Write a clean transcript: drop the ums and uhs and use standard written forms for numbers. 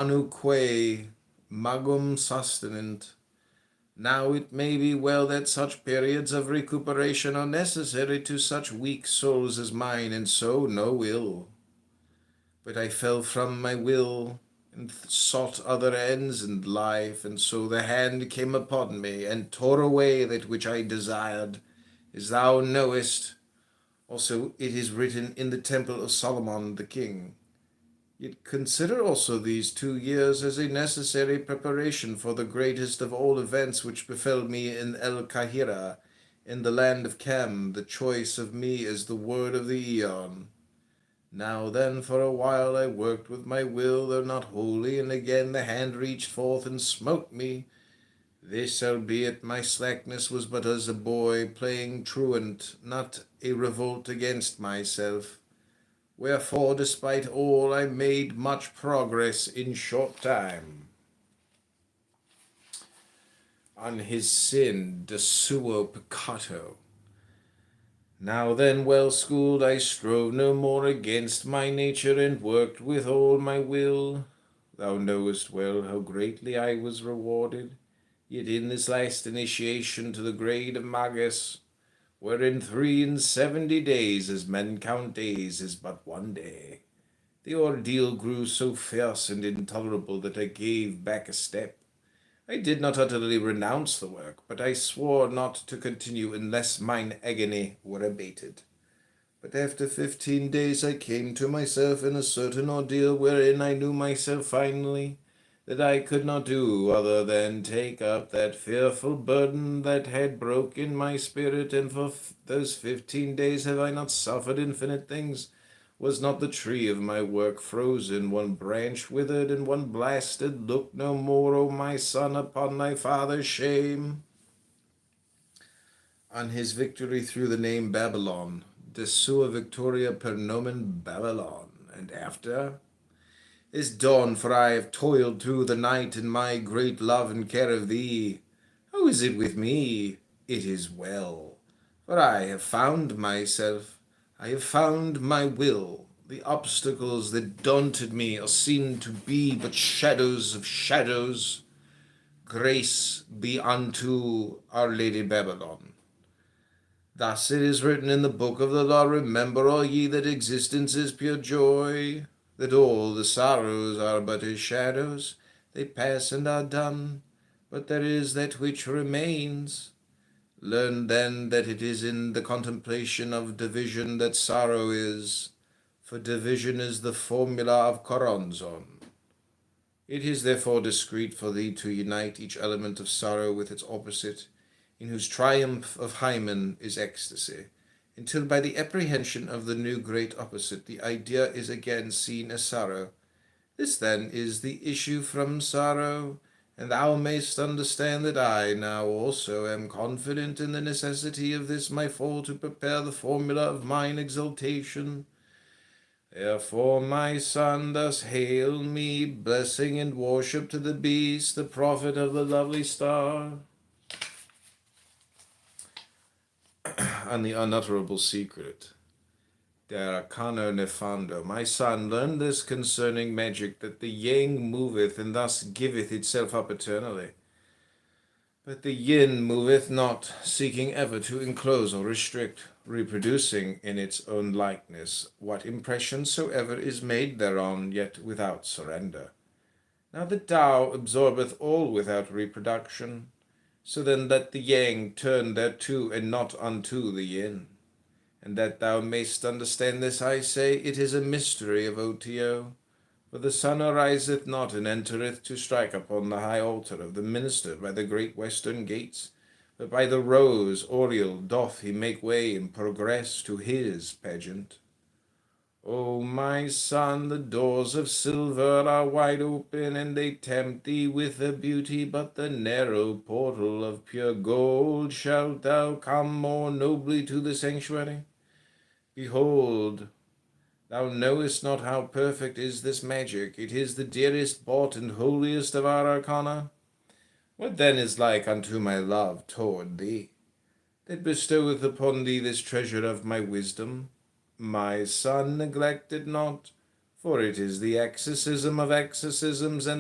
anuque magum sustenent. Now it may be well that such periods of recuperation are necessary to such weak souls as mine, and so no ill. But I fell from my will, and sought other ends in life, and so the hand came upon me, and tore away that which I desired, as thou knowest. Also it is written in the temple of Solomon the king. Yet consider also these 2 years as a necessary preparation for the greatest of all events which befell me in El Kahira, in the land of Chem, the choice of me as the word of the Aeon. Now then, for a while I worked with my will, though not wholly, and again the hand reached forth and smote me. This, albeit my slackness was but as a boy playing truant, not a revolt against myself. Wherefore, despite all, I made much progress in short time. On his sin, de suo peccato. Now then, well schooled, I strove no more against my nature, and worked with all my will. Thou knowest well how greatly I was rewarded, yet in this last initiation to the grade of Magus, wherein 73 days, as men count days, is but one day, the ordeal grew so fierce and intolerable that I gave back a step. I did not utterly renounce the work, but I swore not to continue unless mine agony were abated. But after 15 days I came to myself in a certain ordeal wherein I knew myself finally that I could not do other than take up that fearful burden that had broken my spirit, and for those 15 days have I not suffered infinite things? Was not the tree of my work frozen, one branch withered, and one blasted? Look no more, O my son, upon thy father's shame. On his victory through the name Babylon, de sua victoria per nomen Babylon, and after is dawn, for I have toiled through the night in my great love and care of thee. How is it with me? It is well, for I have found myself. I have found my will. The obstacles that daunted me are seen to be but shadows of shadows. Grace be unto Our Lady Babylon. Thus it is written in the book of the law, remember all ye that existence is pure joy, that all the sorrows are but as shadows, they pass and are done, but there is that which remains. Learn then that it is in the contemplation of division that sorrow is, for division is the formula of Choronzon. It is therefore discreet for thee to unite each element of sorrow with its opposite, in whose triumph of Hymen is ecstasy, until by the apprehension of the new great opposite the idea is again seen as sorrow. This then is the issue from sorrow, and thou mayst understand that I now also am confident in the necessity of this my fall to prepare the formula of mine exaltation. Therefore, my son, thus hail me, blessing and worship to the beast, the prophet of the lovely star. On the unutterable secret. De arcano nefando. My son, learn this concerning magic, that the yang moveth, and thus giveth itself up eternally. But the yin moveth not, seeking ever to enclose or restrict, reproducing in its own likeness what impression soever is made thereon, yet without surrender. Now the Tao absorbeth all without reproduction, so then let the yang turn thereto, and not unto the yin. And that thou mayst understand this, I say, it is a mystery of Otio. For the sun ariseth not, and entereth to strike upon the high altar of the minister by the great western gates, but by the rose oriel doth he make way and progress to his pageant. O my son, the doors of silver are wide open, and they tempt thee with their beauty, but the narrow portal of pure gold shalt thou come more nobly to the sanctuary. Behold, thou knowest not how perfect is this magic. It is the dearest bought and holiest of our arcana. What then is like unto my love toward thee, that bestoweth upon thee this treasure of my wisdom? My son, neglect it not, for it is the exorcism of exorcisms and